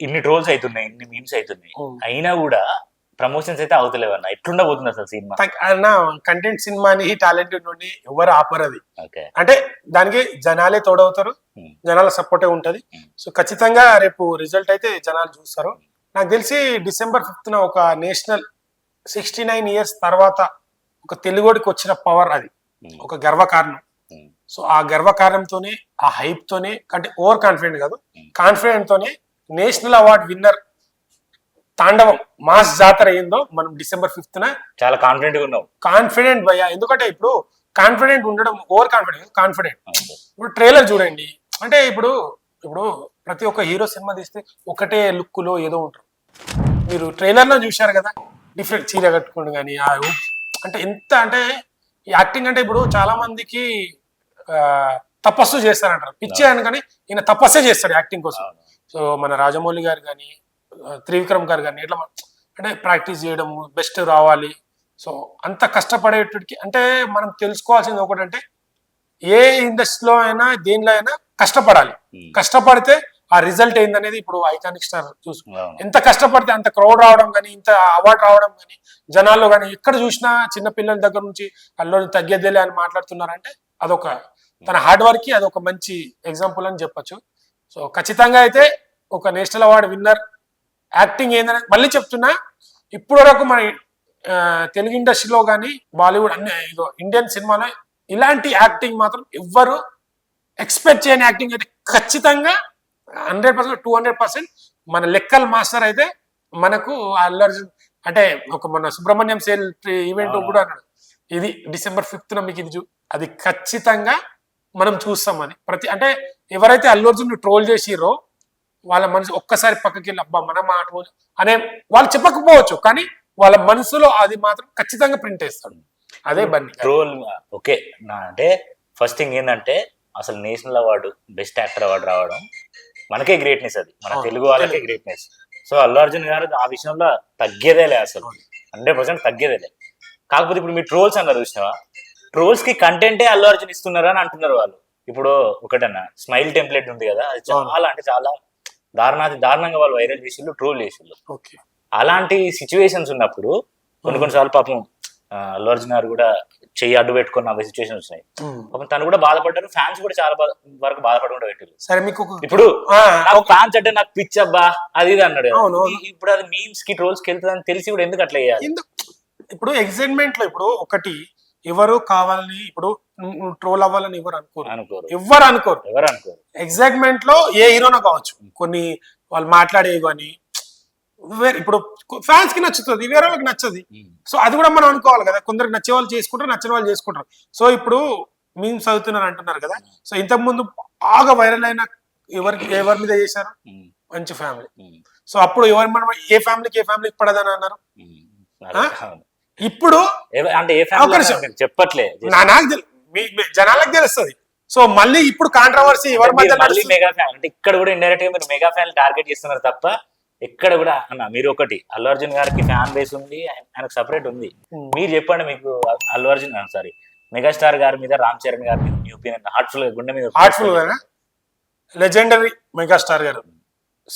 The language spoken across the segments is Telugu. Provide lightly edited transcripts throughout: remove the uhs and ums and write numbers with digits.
ఇన్ని ట్రోల్స్ అవుతున్నాయి, ఇన్ని మీమ్స్ అవుతున్నాయి, అయినా కూడా ప్రమోషన్స్ అయితే అవుతలేవన్న. ఎట్లుండబోతుంది అసలు సినిమా? అన్న కంటెంట్ సినిమాని టాలెంటెడ్ నుండి ఎవరు ఆపరు. అది ఓకే, అంటే దానికి జనాలే తోడవుతారు, జనాల సపోర్టే ఉంటది. సో ఖచ్చితంగా రేపు రిజల్ట్ అయితే జనాలు చూస్తారు. నాకు తెలిసి December 5th ఒక నేషనల్ 69 years తర్వాత ఒక తెలుగుడికి వచ్చిన పవర్, అది ఒక గర్వకారణం. సో ఆ గర్వకారణంతోనే, ఆ హైప్ తోనే, అంటే ఓవర్ కాన్ఫిడెంట్ కాదు, కాన్ఫిడెంట్ తోనే నేషనల్ అవార్డ్ విన్నర్ తాండవం మాస్ జాతర అయిందో మనం December 5th చాలా కాన్ఫిడెంట్ గా ఉన్నాం. కాన్ఫిడెంట్ భయ్యా. ఎందుకంటే ఇప్పుడు కాన్ఫిడెంట్ ఉండడం ఓవర్ కాన్ఫిడెంట్. ఇప్పుడు ట్రైలర్ చూడండి, అంటే ఇప్పుడు ప్రతి ఒక్క హీరో సినిమా తీస్తే ఒకటే లుక్ లో ఏదో ఉంటారు. మీరు ట్రైలర్ లో చూశారు కదా, డిఫరెంట్ చీర కట్టుకోండి కానీ అంటే ఎంత అంటే యాక్టింగ్ అంటే ఇప్పుడు చాలా మందికి తపస్సు చేస్తారంటారు, పిచ్చే అని, కానీ ఈయన తపస్సే చేస్తాడు యాక్టింగ్ కోసం. సో మన రాజమౌళి గారు కానీ, త్రివిక్రమ్ గారు కానీ, ఇట్లా అంటే ప్రాక్టీస్ చేయడం, బెస్ట్ రావాలి. సో అంత కష్టపడేటికి అంటే మనం తెలుసుకోవాల్సింది ఒకటంటే, ఏ ఇండస్ట్రీలో అయినా దేనిలో అయినా కష్టపడాలి. కష్టపడితే ఆ రిజల్ట్ ఏందనేది ఇప్పుడు ఐకానిక్ స్టార్ చూసుకున్నాం. ఎంత కష్టపడితే అంత క్రౌడ్ రావడం కానీ, ఇంత అవార్డు రావడం కానీ, జనాల్లో కానీ ఎక్కడ చూసినా చిన్న పిల్లల దగ్గర నుంచి అల్లు తగ్గేదేలే అని మాట్లాడుతున్నారంటే అదొక తన హార్డ్ వర్క్ కి అదొక మంచి ఎగ్జాంపుల్ అని చెప్పొచ్చు. సో ఖచ్చితంగా అయితే ఒక నేషనల్ అవార్డు విన్నర్ యాక్టింగ్ ఏందని మళ్ళీ చెప్తున్నా, ఇప్పటి వరకు మన తెలుగు ఇండస్ట్రీలో కానీ, బాలీవుడ్ అన్ని ఇండియన్ సినిమాలో ఇలాంటి యాక్టింగ్ మాత్రం ఎవ్వరు ఎక్స్పెక్ట్ చేయని యాక్టింగ్ అయితే ఖచ్చితంగా 100%, 200% మన లెక్కల మాస్టర్ అయితే మనకు అల్లు అర్జున్. అంటే ఒక మన సుబ్రహ్మణ్యం సేల్ ఈవెంట్ కూడా అన్నాడు, ఇది December 5th మీకు ఇది అది ఖచ్చితంగా మనం చూస్తాం అని. అంటే ఎవరైతే అల్లు అర్జున్ ట్రోల్ చేసిరో వాళ్ళ మనసు ఒక్కసారి పక్కకి వెళ్ళి అబ్బా మనం ఆ ట్రోల్ అనే వాళ్ళు చెప్పకపోవచ్చు, కానీ వాళ్ళ మనసులో అది మాత్రం ఖచ్చితంగా ప్రింట్ వేస్తాడు. అదే బన్నీ ట్రోల్. ఓకే, అంటే ఫస్ట్ థింగ్ ఏంటంటే అసలు national award, best actor award రావడం మనకే గ్రేట్నెస్, అది మన తెలుగు వాళ్ళకే గ్రేట్నెస్. సో అల్లు అర్జున్ గారు ఆ విషయంలో తగ్గేదేలే, అసలు 100% తగ్గేదేలే. కాకపోతే ఇప్పుడు మీరు ట్రోల్స్ అన్నారు చూసినావా, ట్రోల్స్ కి కంటెంటే అల్లు అర్జున్ ఇస్తున్నారు అని అంటున్నారు వాళ్ళు. ఇప్పుడు ఒకటన్నా స్మైల్ టెంప్లెట్ ఉంది కదా, అది చాలా అంటే చాలా దారుణంగా వాళ్ళు వైరల్ చేసిళ్ళు, ట్రోల్ చేసిళ్ళు. అలాంటి సిచ్యువేషన్స్ ఉన్నప్పుడు కొన్నిసార్లు పాపం అల్లు అర్జున్ గారు కూడా చెయ్యి అడ్డు పెట్టుకున్న సిచ్యువేషన్ వచ్చినాయి. పాపం తను కూడా బాధపడ్డారు, ఫ్యాన్స్ కూడా చాలా వరకు బాధపడకుండా పెట్టారు. సరే మీకు ఇప్పుడు ఫ్యాన్స్ అంటే నాకు పిచ్ అబ్బా అది ఇది అన్నాడు. ఇప్పుడు అది మీమ్స్ కి ట్రోల్స్ కి వెళ్తుందని తెలిసి కూడా ఎందుకు అట్లా చేయాలి? ఇప్పుడు ఎగ్జైట్మెంట్ లో ఇప్పుడు ఒకటి ఎవరు కావాలని, ఇప్పుడు ట్రోల్ అవ్వాలని ఎవరు అనుకోరు. ఎగ్జైట్మెంట్ లో ఏ హీరోనో కావచ్చు, కొన్ని వాళ్ళు మాట్లాడేవి కానీ ఇప్పుడు ఫ్యాన్స్ కి నచ్చుతుంది, వేరే వాళ్ళకి నచ్చది. సో అది కూడా మనం అనుకోవాలి కదా, కొందరికి నచ్చే వాళ్ళు చేసుకుంటారు, నచ్చని వాళ్ళు చేసుకుంటారు. సో ఇప్పుడు మీమ్స్ అవుతున్నారు అంటున్నారు కదా, సో ఇంతకు ముందు బాగా వైరల్ అయిన ఎవరి మీద చేశారు, మంచి ఫ్యామిలీ. సో అప్పుడు మనం ఏ ఫ్యామిలీకి పడదని అన్నారు. ఇప్పుడు అంటే చెప్పట్లేదు, జనాలకు తెలుస్తుంది. సో మళ్ళీ ఇప్పుడు కాంట్రవర్సీ ఎవరి మధ్య మెగా ఫ్యాన్ అంటే ఇక్కడ కూడా ఇండైరెక్ట్ గా మీరు మెగా ఫ్యాన్ టార్గెట్ చేస్తున్నారు తప్ప ఎక్కడ కూడా అన్న. మీరు ఒకటి అల్లు అర్జున్ గారికి ఫ్యాన్ బేస్ ఉంది, ఆయనకు సపరేట్ ఉంది. మీరు చెప్పండి, మీకు అల్లు అర్జున్ సారీ మెగాస్టార్ గారి మీద, రామ్ చరణ్ గారి మీద మీ ఒపీనియన్ హార్ట్ఫుల్ గా, గుండె మీద హార్ట్ఫుల్ గా. లెజెండరీ మెగాస్టార్ గారు.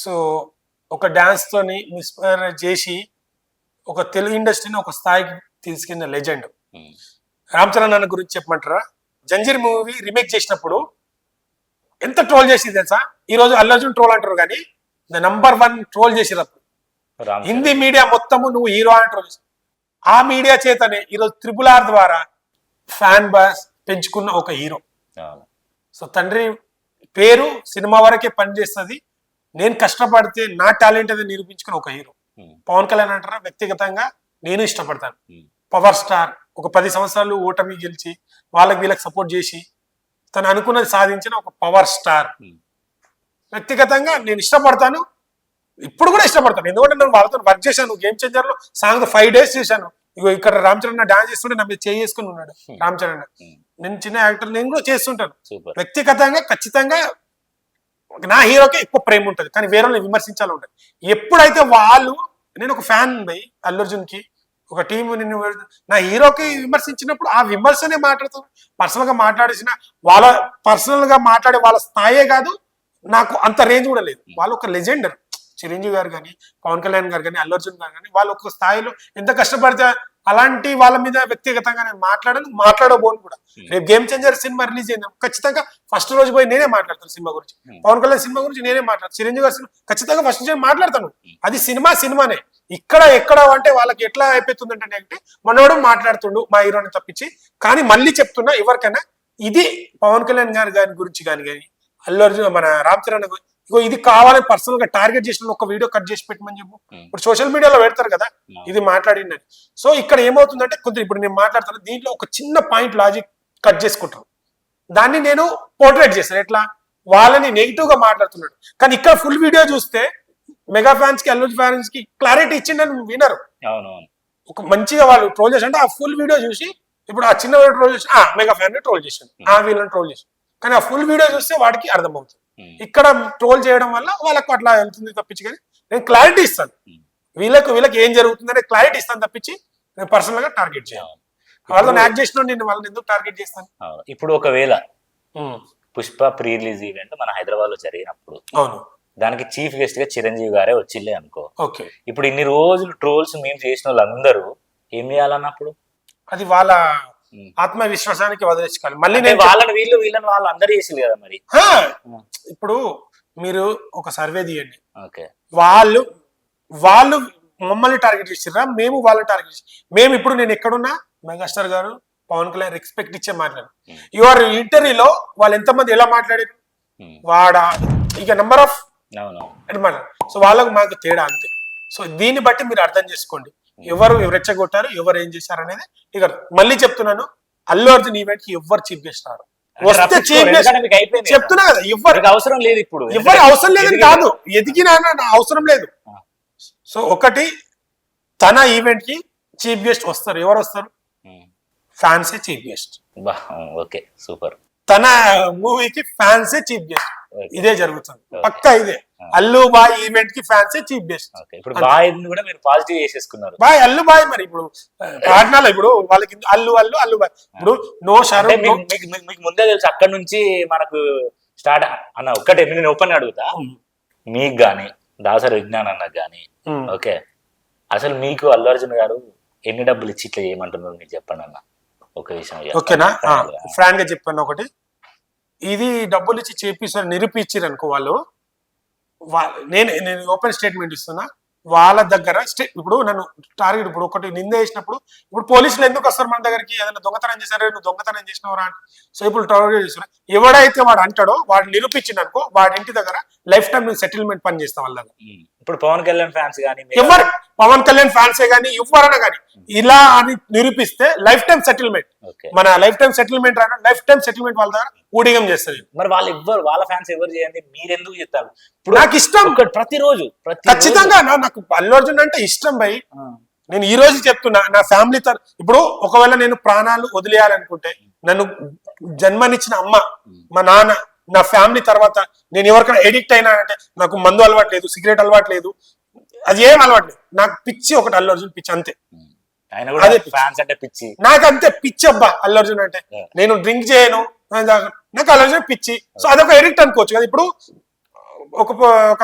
సో ఒక డాన్స్ తోని ఇన్స్పైర్ చేసి ఒక తెలుగు ఇండస్ట్రీని ఒక స్థాయికి తీసుకెళ్ళిన లెజెండ్. రామ్ చరణ్ అన్న గురించి చెప్పమంటారా? జంజీర్ మూవీ రీమేక్ చేసినప్పుడు ఎంత ట్రోల్ చేసింది తెలుసా? ఈ రోజు అల్లు అర్జున్ ట్రోల్ అంటారు కానీ నంబర్ 1 ట్రోల్ చేసినప్పుడు హిందీ మీడియా మొత్తము నువ్వు హీరో అని ట్రోల్ చేసి, ఆ మీడియా చేతనే ఈరోజు RRR ద్వారా ఫ్యాన్ బాస్ పెంచుకున్న ఒక హీరో. సో తండ్రి పేరు సినిమా వరకే పనిచేస్తుంది, నేను కష్టపడితే నా టాలెంట్ అనేది నిరూపించుకున్న ఒక హీరో. పవన్ కళ్యాణ్ అంటారా, వ్యక్తిగతంగా నేను ఇష్టపడతాను. పవర్ స్టార్, ఒక 10 సంవత్సరాలు ఓటమి గెలిచి వీళ్ళకి సపోర్ట్ చేసి తను అనుకున్నది సాధించిన ఒక పవర్ స్టార్. వ్యక్తిగతంగా నేను ఇష్టపడతాను, ఇప్పుడు కూడా ఇష్టపడతాను. ఎందుకంటే నేను వాళ్ళతో వర్క్ చేశాను. గేమ్ చేంజర్ లో సాంగ్ 5 days చేశాను. ఇగో ఇక్కడ రామ్ చరణ్ డాన్స్ చేస్తుంటే నా మీద చేసుకుని ఉన్నాడు రామ్ చరణ్. నేను చిన్న యాక్టర్, నేను కూడా చేస్తుంటాను. వ్యక్తిగతంగా ఖచ్చితంగా నా హీరోకి ఎక్కువ ప్రేమ ఉంటుంది, కానీ వేరే వాళ్ళని విమర్శించాలి ఉంటుంది. ఎప్పుడైతే నేను ఒక ఫ్యాన్ బై అల్లు అర్జున్ కి, ఒక టీం నిన్ను నా హీరోకి విమర్శించినప్పుడు ఆ విమర్శనే మాట్లాడుతాను. పర్సనల్ గా మాట్లాడేసిన పర్సనల్ గా మాట్లాడే వాళ్ళ స్థాయే కాదు, నాకు అంత రేంజ్ కూడా లేదు. వాళ్ళు ఒక లెజెండర్, చిరంజీవి గారు కానీ, పవన్ కళ్యాణ్ గారు కానీ, అల్లు అర్జున్ గారు కానీ, వాళ్ళు ఒక స్థాయిలో ఎంత కష్టపడితే అలాంటి వాళ్ళ మీద వ్యక్తిగతంగా నేను మాట్లాడబోను కూడా. రేపు గేమ్ చేంజర్ సినిమా రిలీజ్ అయింది ఖచ్చితంగా ఫస్ట్ రోజు పోయి నేనే మాట్లాడతాను సినిమా గురించి. పవన్ కళ్యాణ్ సినిమా గురించి నేనే మాట్లాడతాను. చిరంజీవి గారి సినిమా ఖచ్చితంగా ఫస్ట్ నుంచి మాట్లాడతాను. అది సినిమానే. ఎక్కడ అంటే వాళ్ళకి ఎట్లా అయిపోతుందంటే అంటే మనోడు మాట్లాడుతుండు మా హీరోని తప్పించి. కానీ మళ్ళీ చెప్తున్నా ఎవరికైనా, ఇది పవన్ కళ్యాణ్ గారి గురించి కానీ అల్లు అర్జున్ మన రామ్ చరణ్ ఇగో ఇది కావాలని పర్సనల్ గా టార్గెట్ చేసిన ఒక వీడియో కట్ చేసి పెట్టమని చెప్పు. ఇప్పుడు సోషల్ మీడియాలో పెడతారు కదా ఇది మాట్లాడిందని. సో ఇక్కడ ఏమవుతుందంటే కొద్దిగా ఇప్పుడు నేను మాట్లాడుతాను, దీంట్లో ఒక చిన్న పాయింట్ లాజిక్ కట్ చేసుకుంటాను, దాన్ని నేను పోర్ట్రేట్ చేశాను. ఎట్లా వాళ్ళని నెగిటివ్ గా మాట్లాడుతున్నాడు. కానీ ఇక్కడ ఫుల్ వీడియో చూస్తే మెగా ఫ్యాన్స్ కి, అల్లు ఫ్యాన్స్ కి క్లారిటీ ఇచ్చిండని వినరు. ఒక మంచిగా వాళ్ళు ట్రోల్ చేసి అంటే ఆ ఫుల్ వీడియో చూసి, ఇప్పుడు ఆ చిన్న ట్రోల్ చేసి మెగా ఫ్యాన్ ట్రోల్ చేశాను, వీళ్ళని ట్రోల్ చేశాను. కానీ ఆ ఫుల్ వీడియో చూస్తే వాడికి అర్థమవుతుంది. ఇక్కడ ట్రోల్ చేయడం వల్ల వాళ్ళకు అట్లా వెళ్తుంది తప్పించి, కానీ నేను క్లారిటీ ఇస్తాను. వీళ్ళకి ఏం జరుగుతుందనే క్లారిటీ ఇస్తాను తప్పించి నేను పర్సనల్ గా టార్గెట్ చేయాలి. వాళ్ళని యాక్ట్ చేసిన నేను వాళ్ళని ఎందుకు టార్గెట్ చేస్తాను. ఇప్పుడు ఒకవేళ పుష్ప ప్రీ రిలీజ్ ఈవెంట్ మన హైదరాబాద్ లో జరిగినప్పుడు, అవును, దానికి చీఫ్ గెస్ట్ గా చిరంజీవి గారే వచ్చిల్లే అనుకో. ఓకే, ఇప్పుడు ఇన్ని రోజులు ట్రోల్స్ మేము చేసిన వాళ్ళందరూ ఏం చేయాలన్నప్పుడు అది వాళ్ళ ఆత్మవిశ్వాసానికి వదిలేసుకోవాలి. మళ్ళీ నేను వీళ్ళని వాళ్ళు అందరూ చేసింది కదా మరి. ఇప్పుడు మీరు ఒక సర్వే తీయండి, వాళ్ళు మమ్మల్ని టార్గెట్ చేసిర్రా, మేము వాళ్ళని టార్గెట్ చేసి, మేము ఇప్పుడు నేను ఎక్కడున్నా మెగాస్టార్ గారు, పవన్ కళ్యాణ్ రెస్పెక్ట్ ఇచ్చే మాట్లాడు. యువర్ ఇంటర్వ్యూలో వాళ్ళు ఎంతమంది ఎలా మాట్లాడారు, వాడా ఇక నెంబర్ ఆఫ్ మాట్లాడు. సో వాళ్ళకు మాకు తేడా అంతే. సో దీన్ని బట్టి మీరు అర్థం చేసుకోండి ఎవరు రెచ్చగొట్టారు, ఎవరు ఏం చేశారు అనేది. ఇక మళ్ళీ చెప్తున్నాను, అల్లు అర్జున్ ఈవెంట్ కి ఎవరు చీఫ్ గెస్ట్ రారు. వస్తే చీఫ్ గెస్ట్ చెప్తున్నా కదా, ఎవరికి అవసరం లేదు. ఇప్పుడు ఎవరు అవసరం లేదని కాదు, ఎదిగినా అవసరం లేదు. సో ఒకటి, తన ఈవెంట్ కి చీఫ్ గెస్ట్ వస్తారు. ఎవరు వస్తారు? ఫ్యాన్సే చీఫ్ గెస్ట్. Okay, super. తన మూవీకి ఫ్యాన్సే చీఫ్ గెస్ట్. ఇదే జరుగుతుంది పక్కా. ఇదే అల్లు బాయ్ ఈవెంట్ కి ఫ్యాన్సే చీఫ్ గెస్ట్. ఇప్పుడు బాయ్ కూడా మీరు పాజిటివ్ చేసేసుకున్నారు. బాయ్ అల్లు బాయ్. మరి ఇప్పుడు పాట్నాలో ఇప్పుడు వాళ్ళకి అల్లు బాయ్. ఇప్పుడు నో షారు మీకు ముందే తెలుసు అక్కడ నుంచి మనకు స్టార్ట్ అన్న. ఒక్కటే నేను ఓపెన్ అడుగుతా, మీకు గాని దాసరి విజ్ఞాన్ అన్నకు గాని, ఓకే, అసలు మీకు అల్లు అర్జున్ గారు ఎన్ని డబ్బులు ఇచ్చి ఇట్లా చేయమంటున్నారు మీరు చెప్పండి అన్న ఒక విషయం. ఓకేనా, ఫ్రాంక్ గా చెప్పాను. ఒకటి, ఇది డబ్బులు ఇచ్చి చేపిస్తారు నిరూపించారు అనుకో వాళ్ళు. నేను ఓపెన్ స్టేట్మెంట్ ఇస్తున్నా, వాళ్ళ దగ్గర ఇప్పుడు నన్ను టార్గెట్, ఇప్పుడు ఒకటి నింద వేసినప్పుడు, ఇప్పుడు పోలీసులు ఎందుకు వస్తారు మన దగ్గరికి? ఏదైనా దొంగతనం చేశారు, నువ్వు దొంగతనం చేసినవరా అని. సో ఇప్పుడు టార్గెట్ చేస్తున్నా, ఎవడైతే వాడు అంటాడో వాడు నిరూపించింది అనుకో, వాడి ఇంటి దగ్గర లైఫ్ టైం నేను సెటిల్మెంట్ పని చేస్తాం వాళ్ళ దగ్గర. ఇప్పుడు పవన్ కళ్యాణ్ ఫ్యాన్స్ కానీ, ఎవరు పవన్ కళ్యాణ్ ఫ్యాన్సే కానీ ఎవరైనా కానీ ఇలా అని నిరూపిస్తే లైఫ్ టైం సెటిల్మెంట్, మన life time settlement life time settlement వాళ్ళ దగ్గర ఊడిగం చేస్తుంది. మరి వాళ్ళు ఎవ్వరు, వాళ్ళ ఫ్యాన్స్ ఎవరు చేయండి, మీరు ఎందుకు చెప్తారు? ఇప్పుడు నాకు ఇష్టం, ప్రతిరోజు ఖచ్చితంగా నాకు అల్లు అర్జున్ అంటే ఇష్టం భయ్. నేను ఈ రోజు చెప్తున్నా, నా ఫ్యామిలీ ఇప్పుడు ఒకవేళ నేను ప్రాణాలు వదిలేయాలనుకుంటే, నన్ను జన్మనిచ్చిన అమ్మ, మా నాన్న, నా ఫ్యామిలీ తర్వాత నేను ఎవరికైనా ఎడిక్ట్ అయినా అంటే, నాకు మందు అలవాటు లేదు, సిగరెట్ అలవాటు లేదు, అది ఏం అలవాటు లేదు, నాకు పిచ్చి ఒకటి అల్లు అర్జున్ పిచ్చి అంతే. అదే ఫ్యాన్స్ అంటే పిచ్చి, నాకు అంతే పిచ్చి అబ్బా అల్లు అర్జున్ అంటే. నేను డ్రింక్ చేయను, నాకు అల్లు అర్జున్ పిచ్చి. సో అదొక ఎడిక్ట్ అనుకోవచ్చు కదా. ఇప్పుడు ఒక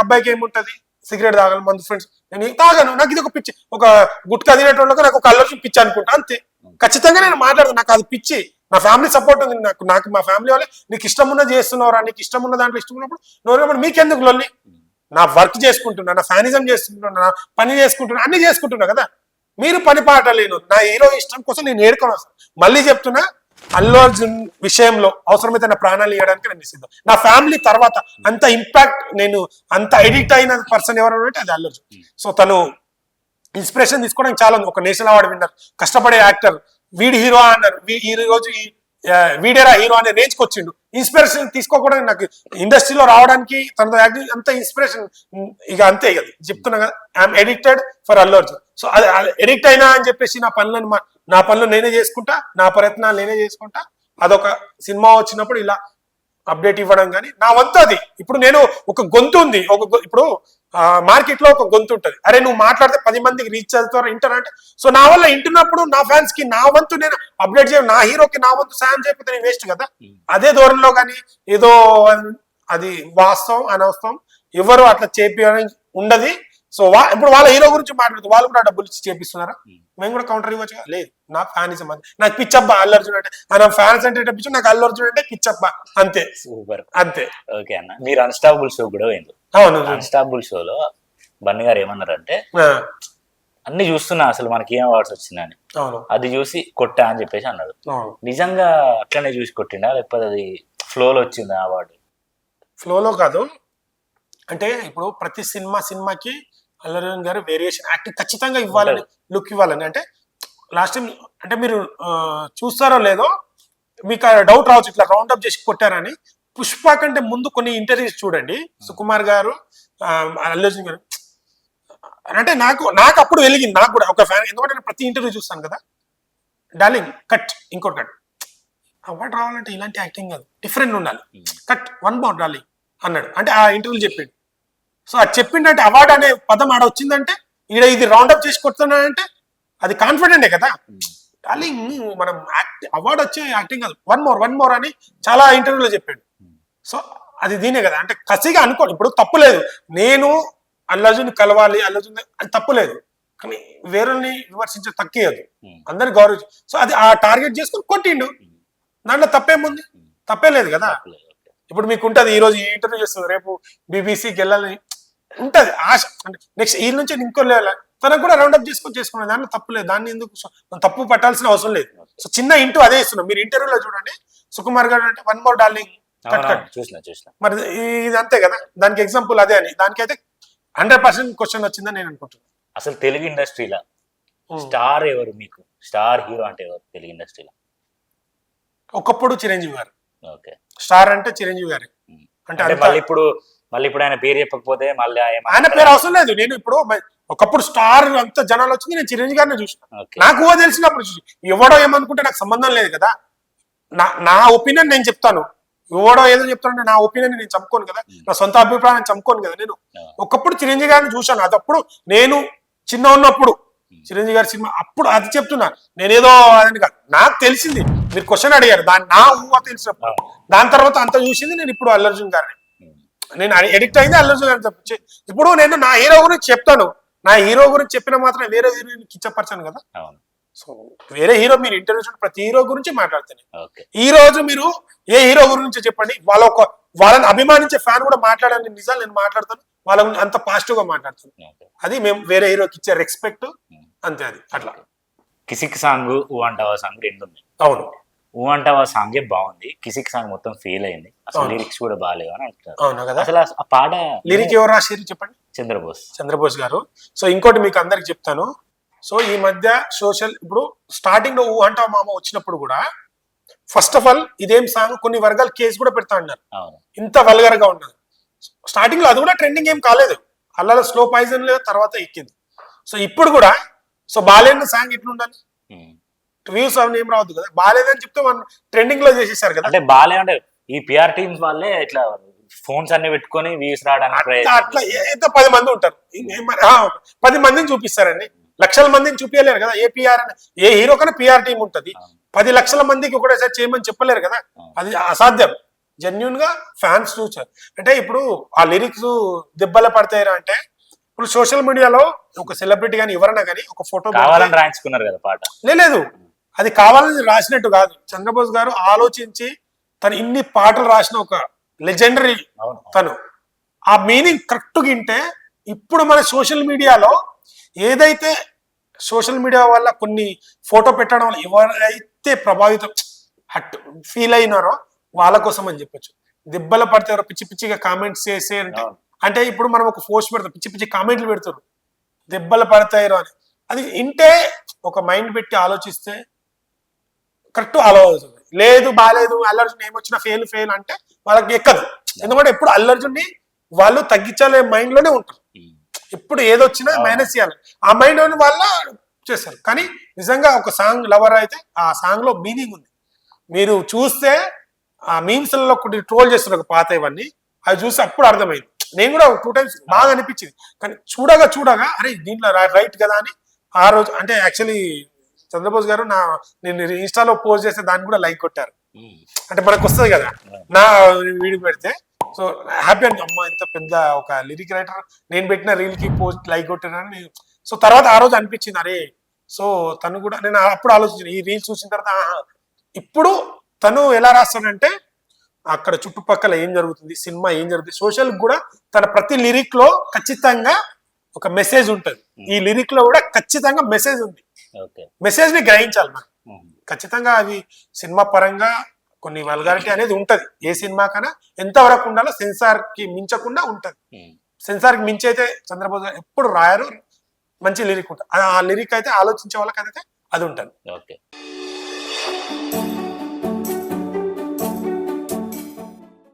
అబ్బాయికి ఏముంటది, సిగరెట్ తాగాలి, మందు ఫ్రెండ్స్, నేను తాగాను, నాకు ఇది ఒక పిచ్చి. ఒక గుట్కా తినేటోళ్ళకి నాకు ఒక అల్లు అర్జున్ పిచ్చి అనుకుంటా అంతే. ఖచ్చితంగా నేను మాట్లాడతాను, నాకు అది పిచ్చి. నా ఫ్యామిలీ సపోర్ట్ ఉంది నాకు మా ఫ్యామిలీ వాళ్ళే, నీకు ఇష్టం ఉన్నది చేస్తున్నావురా, నీకు ఇష్టం ఉన్న దాంట్లో ఇష్టం ఉన్నప్పుడు నువ్వు మీకెందుకు లొల్లి, నా వర్క్ చేసుకుంటున్నా, నా ఫ్యానిజం చేసుకుంటున్నా, నా పని చేసుకుంటున్నా, అన్ని చేసుకుంటున్నా కదా. మీరు పని పాట లేను, నా హీరో ఇష్టం కోసం నేను ఏడుకొని వస్తాను. మళ్ళీ చెప్తున్నా, అల్లు అర్జున్ విషయంలో అవసరమైతే నా ప్రాణాలు ఇవ్వడానికి నేను సిద్ధం. నా ఫ్యామిలీ తర్వాత అంత ఇంపాక్ట్, నేను అంత ఎడిక్ట్ అయిన పర్సన్ ఎవరు అంటే అది అల్లు అర్జున్. సో తను ఇన్స్పిరేషన్ తీసుకోవడానికి చాలా ఉంది. ఒక నేషనల్ అవార్డు విన్నర్, కష్టపడే యాక్టర్, వీడి హీరో అన్నారు, ఈ రోజు వీడేరా హీరో అనే రేంజ్కి వచ్చిండు. ఇన్స్పిరేషన్ తీసుకోకూడదు నాకు ఇండస్ట్రీలో రావడానికి, తనతో యాక్టింగ్ అంత ఇన్స్పిరేషన్. ఇక అంతే కదా చెప్తున్నా కదా, I'm addicted for Allu Arjun. So అది ఎడిక్ట్ అయినా అని చెప్పేసి నా పనులు నేనే చేసుకుంటా, నా ప్రయత్నాలు నేనే చేసుకుంటా. అదొక సినిమా వచ్చినప్పుడు ఇలా అప్డేట్ ఇవ్వడం కానీ నా వంతు అది. ఇప్పుడు నేను ఒక గొంతు ఉంది, ఇప్పుడు మార్కెట్ లో ఒక గొంతు ఉంటది. అరే నువ్వు మాట్లాడితే 10 మందికి రీచ్ అవుతారు, ఇంటరంటే. సో నా వల్ల ఇంటున్నప్పుడు నా ఫ్యాన్స్ కి నా వంతు నేను అప్డేట్ చేయ, నా హీరోకి నా వంతు సాయం చేయకపోతే నేను వేస్ట్ కదా. అదే ధోరణిలో కానీ ఏదో అది వాస్తవం అనవస్తవం ఎవరు అట్లా చేపించడానికి ఉండదు. సో ఇప్పుడు వాళ్ళ హీరో గురించి మాట్లాడుతూ వాళ్ళు కూడా డబ్బులు ఇచ్చి చేపిస్తున్నారా? మేము కూడా కౌంటర్ ఇవ్వచ్చు కదా? లేదు, నా ఫ్యానిజం అది, నాకు పిచ్చబ్బా అల్లు అర్జున్ అంటే, నా ఫ్యాన్స్ అంటే పిచ్చి, నాకు అల్లు అర్జున్ అంటే పిచ్చబ్బా, అంతే. సూపర్, అంతే. ఓకే అన్న, మీరు అన్స్టాపుల్ షో కూడా పోయింది. అవును, అన్స్టాపుల్ షోలో బన్నీ గారు ఏమన్నారంటే, అన్ని చూస్తున్నా అసలు మనకి ఏం అవార్డ్స్ వచ్చిందని, అది చూసి కొట్టా అని చెప్పేసి అన్నాడు. నిజంగా అట్లనే చూసి కొట్టిండా, లేకపోతే అది ఫ్లోలో వచ్చిందా అవార్డు? ఫ్లోలో కాదు, అంటే ఇప్పుడు ప్రతి సినిమాకి అల్లు అర్జున్ గారు వేరియేషన్ యాక్టింగ్ ఖచ్చితంగా ఇవ్వాలని, లుక్ ఇవ్వాలని. అంటే లాస్ట్ టైం అంటే మీరు చూస్తారో లేదో మీకు డౌట్ రావచ్చు, ఇట్లా రౌండ్ అప్ చేసి కొట్టారని. పుష్ప కంటే ముందు కొన్ని ఇంటర్వ్యూస్ చూడండి, సుకుమార్ గారు అల్లు అర్జున్ గారు అంటే నాకు అప్పుడు వెలిగింది, నాకు కూడా ఒక ఫ్యాన్. ఎందుకంటే నేను ప్రతి ఇంటర్వ్యూ చూస్తాను కదా, డార్లింగ్ కట్, ఇంకోటి కట్, అవార్డు రావాలంటే ఇలాంటి యాక్టింగ్ కాదు, డిఫరెంట్ ఉండాలి, కట్, వన్ మోర్ డార్లింగ్ అన్నాడు. అంటే ఆ ఇంటర్వ్యూలు చెప్పిండు. సో అది చెప్పిండంటే అవార్డు అనే పదం ఆడ వచ్చిందంటే, ఈడ ఇది రౌండప్ చేసి కొడుతున్నాడంటే అది కాన్ఫిడెంటే కదా. డార్లింగ్ మనం అవార్డు వచ్చే యాక్టింగ్ కాదు, వన్ మోర్ అని చాలా ఇంటర్వ్యూలో చెప్పాడు. సో అది దీనే కదా, అంటే కసిగా అనుకోండి. ఇప్పుడు తప్పు లేదు, నేను అల్లు అర్జున్ కలవాలి, అల్లు అర్జున్ అది తప్పు లేదు, కానీ వేరేని విమర్శించే తక్కువదు, అందరిని గౌరవ. సో అది ఆ టార్గెట్ చేసుకుని కొట్టిండు, దాంట్లో తప్పేముంది? తప్పే లేదు కదా. ఇప్పుడు మీకు ఉంటుంది, ఈ రోజు ఈ ఇంటర్వ్యూ చేస్తుంది, రేపు బీబీసీకి వెళ్ళాలని ఉంటది ఆశ, అంటే నెక్స్ట్ ఈ నుంచి ఇంకో లెవెల్ తనకు కూడా రౌండప్ చేసుకున్నాను, దాంట్లో తప్పు లేదు, దాన్ని ఎందుకు తప్పు పట్టాల్సిన అవసరం లేదు. సో చిన్న ఇంటూ అదే ఇస్తున్నాం. మీరు ఇంటర్వ్యూలో చూడండి, సుకుమార్ గారు అంటే వన్ మోర్ డార్లింగ్ చూసిన మరి ఇది అంతే కదా, దానికి ఎగ్జాంపుల్ అదే అని. దానికైతే 100% క్వశ్చన్ వచ్చిందని నేను అనుకుంటున్నాను. అసలు తెలుగు ఇండస్ట్రీలో స్టార్ ఎవరు, మీకు స్టార్ హీరో అంటే ఎవరు తెలుగు ఇండస్ట్రీలో? ఒకప్పుడు చిరంజీవి గారు. ఓకే, స్టార్ అంటే చిరంజీవి గారు. అంటే మళ్ళీ ఇప్పుడు ఆయన పేరు చెప్పకపోతే మళ్ళీ ఆయన పేరు అవసరం లేదు. నేను ఇప్పుడు ఒకప్పుడు స్టార్ అంత జనాలు వచ్చింది, నేను చిరంజీవి గారిని చూసిన, నాకు ఊహ తెలిసినప్పుడు చూసి. ఎవడో ఏమనుకుంటే నాకు సంబంధం లేదు కదా, నా ఒపీనియన్ నేను చెప్తాను. ఎవడో ఏదో చెప్తానంటే నా ఒపీనియన్ నేను చంపుకోను కదా, నా సొంత అభిప్రాయం చంపుకోను కదా. నేను ఒకప్పుడు చిరంజీవి గారిని చూశాను, అదప్పుడు నేను చిన్న ఉన్నప్పుడు చిరంజీవి గారి సినిమా అప్పుడు అది చెప్తున్నా, నేనేదో అని కాదు, నాకు తెలిసింది. మీరు క్వశ్చన్ అడిగారు, దాన్ని నా ఊహ తెలిసినప్పుడు, దాని తర్వాత అంత చూసింది నేను ఇప్పుడు అల్లు అర్జున్ గారిని. నేను ఎడిక్ట్ అయింది అల్లు అర్జున్ గారిని. ఇప్పుడు నేను నా హీరో గురించి చెప్తాను, నా హీరో గురించి చెప్పిన మాత్రం వేరే హీరోని కిచ్చపరచాను కదా. సో వేరే హీరో మీరు ఇంటర్వ్యూ ప్రతి హీరో గురించి మాట్లాడుతాను. ఈ రోజు మీరు ఏ హీరో గురించి చెప్పండి, వాళ్ళని అభిమానించే ఫ్యాన్ కూడా మాట్లాడాలని నిజాలు నేను మాట్లాడతాను, వాళ్ళ గురించి అంత పాజిటివ్ గా మాట్లాడుతాను. అది మేము వేరే హీరోకి ఇచ్చే రెస్పెక్ట్, అంతే. అది అట్లా. కిసిక్ సాంగ్, ఊ అంటావా సాంగ్ రెండు ఉన్నాయి. అవును, ఊ అంటావా సాంగే బాగుంది, కిసిక్ సాంగ్ మొత్తం ఫెయిల్ అయింది, అసలు లిరిక్స్ కూడా బాగాలేవు అని అంటున్నారు. అవును కదా. అసలు ఆ పాట లిరిక్ ఎవరు రాశారు చెప్పండి? చంద్రబోస్ గారు. సో ఇంకోటి మీకు అందరికి చెప్తాను. సో ఈ మధ్య ఇప్పుడు స్టార్టింగ్ లో ఊ అంటావా మామ వచ్చినప్పుడు కూడా ఫస్ట్ ఆఫ్ ఆల్ ఇదేం సాంగ్, కొన్ని వర్గాలు కేసు కూడా పెడతా అన్నారు, ఇంత వల్గర్ గా ఉన్నది. స్టార్టింగ్ లో అది కూడా ట్రెండింగ్ ఏం కాలేదు, అల్లాలో స్లో పాయిజన్ లేదు, తర్వాత ఎక్కింది. సో ఇప్పుడు కూడా సో బాలేని సాంగ్ ఎట్లా ఉండాలి, వ్యూస్ అవన్నీ ఏం రావద్దు కదా. బాలేదని చెప్తే మనం ట్రెండింగ్ లో చేసేసారు కదా. అంటే బాలే అంటే ఈ పిఆర్ టీమ్స్ వాళ్ళే ఇట్లా ఫోన్స్ అన్ని పెట్టుకొని వ్యూస్ రావడానికి అట్లా ఎంత 10 మంది ఉంటారు, 10 మందిని చూపిస్తారండి, లక్షల మందిని చూపించలేరు కదా. ఏ హీరో కన్నా పిఆర్ టీం ఉంటది, 10 లక్షల మందికి ఒకటేసారి చేయమని చెప్పలేరు కదా, అది అసాధ్యం. జెన్యున్ గా ఫ్యాన్స్ చూసారు. అంటే ఇప్పుడు ఆ లిరిక్స్ దెబ్బల పడతాయరా అంటే, ఇప్పుడు సోషల్ మీడియాలో ఒక సెలబ్రిటీ కానీ ఎవరైనా కానీ ఒక ఫోటో రాయించుకున్నారు కదా పాట, లేదు అది కావాలని రాసినట్టు కాదు. చంద్రబోస్ గారు ఆలోచించి తను ఇన్ని పాటలు రాసిన ఒక లెజెండరీ తను. ఆ మీనింగ్ కరెక్ట్ గింటే ఇప్పుడు మన సోషల్ మీడియాలో ఏదైతే సోషల్ మీడియా వల్ల కొన్ని ఫోటో పెట్టడం వల్ల ఎవరైతే ప్రభావితం ఫీల్ అయినారో వాళ్ళ కోసం అని చెప్పొచ్చు. దెబ్బలు పడతారో పిచ్చి పిచ్చిగా కామెంట్స్ చేసే అంటే ఇప్పుడు మనం ఒక పోస్ట్ పెడతాం, పిచ్చి పిచ్చి కామెంట్లు పెడతారు దెబ్బలు పడతాయో అని. అది ఇంటే ఒక మైండ్ పెట్టి ఆలోచిస్తే కరెక్ట్ ఆలోచిస్తుంది. లేదు బాగాలేదు, అల్లు అర్జున్ ఏమొచ్చినా ఫెయిల్ అంటే వాళ్ళకి ఎక్కదు. ఎందుకంటే ఎప్పుడు అల్లు అర్జున్ని వాళ్ళు తగ్గించాలే మైండ్ లోనే ఉంటారు, ఎప్పుడు ఏదొచ్చినా మైనస్ చేయాలి ఆ మైండ్ లోని వాళ్ళ చేస్తారు. కానీ నిజంగా ఒక సాంగ్ లవర్ అయితే ఆ సాంగ్ లో మీనింగ్ ఉంది. మీరు చూస్తే ఆ మీమ్స్ లలో కొన్ని ట్రోల్ చేస్తున్నారు పాత ఇవన్నీ, అవి చూసి అప్పుడు అర్థమైంది. నేను కూడా 2 times బాగా అనిపించింది, కానీ చూడగా అరే దీంట్లో రైట్ కదా అని. ఆ రోజు అంటే యాక్చువల్లీ చంద్రబోస్ గారు నేను ఇన్స్టాలో పోస్ట్ చేస్తే దాన్ని కూడా లైక్ కొట్టారు. అంటే మనకు వస్తుంది కదా నా వీడియో పెడితే, సో హ్యాపీ అండి, అమ్మ ఇంత పెద్ద ఒక లిరిక్ రైటర్, నేను పెట్టిన రీల్ కి పోస్ట్ లైక్ కొట్టానని. సో తర్వాత ఆ రోజు అనిపించింది, అరే సో తను కూడా, నేను అప్పుడు ఆలోచించిన ఈ రీల్ చూసిన తర్వాత ఇప్పుడు తను ఎలా రాస్తాడంటే అక్కడ చుట్టుపక్కల ఏం జరుగుతుంది, సినిమా ఏం జరుగుతుంది, సోషల్ కూడా తన ప్రతి లిరిక్ లో ఖచ్చితంగా ఒక మెసేజ్ ఉంటుంది. ఈ లిరిక్ లో కూడా ఖచ్చితంగా మెసేజ్ ఉంది. ఓకే. మెసేజ్ ని గ్రహించాలి మనం ఖచ్చితంగా. అది సినిమా పరంగా కొన్ని వల్గారిటీ అనేది ఉంటది, ఏ సినిమా కన్నా ఎంతవరకు ఉండాలో సెన్సార్ కి మించకుండా ఉంటది. సెన్సార్ కి మించి అయితే చంద్రబోస్ గారు ఎప్పుడు రాయరు, మంచి లిరిక్ ఉంటుంది. ఆ లిరిక్ అయితే ఆలోచించే వాళ్ళకి అయితే అది ఉంటుంది. ఓకే.